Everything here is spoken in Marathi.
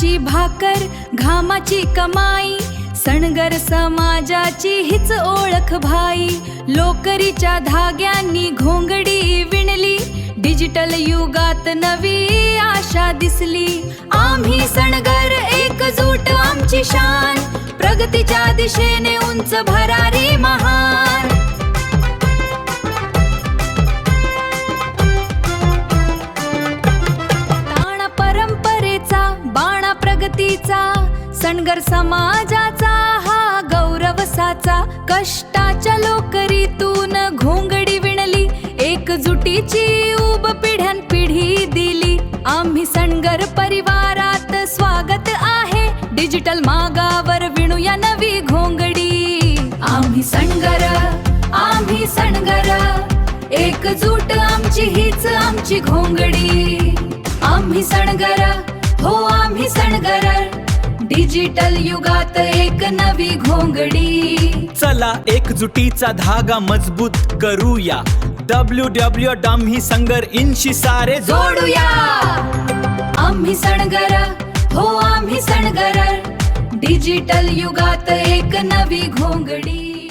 तांदळाची भाकर घामाची कमाई, सणगर समाजाची हीच ओळख भाई. लोकरीच्या धाग्यांनी घोंगडी विणली, डिजिटल युगात नवी आशा दिसली. आम्ही सणगर एकजूट आमची शान, प्रगतीच्या दिशेने उंच भरारी महान. ताणा परंपरेचा बाणा प्रगतीचा, सणगर समाजाचा हा गौरव साचा. कष्टाच्या लोकरीतून घोंगडी विणली, एकजुटीची उब पिढ्यान पिढी दिली. आम्ही सणगर परिवारात स्वागत आहे, डिजिटल मागावर विणूया नवी घोंगडी. आम्ही सणगर एकजूट आमची हीच आमची घोंगडी. आम्ही सणगर हो आम्ही सणगर, डिजिटल युगात एक नवी घोंगडी. चला एकजुटीचा धागा मजबूत करूया, www.आम्ही संगर इनशी सारे जोडूया. आम्ही सणगर हो आम्ही सणगर, डिजिटल युगात एक नवी घोंगडी.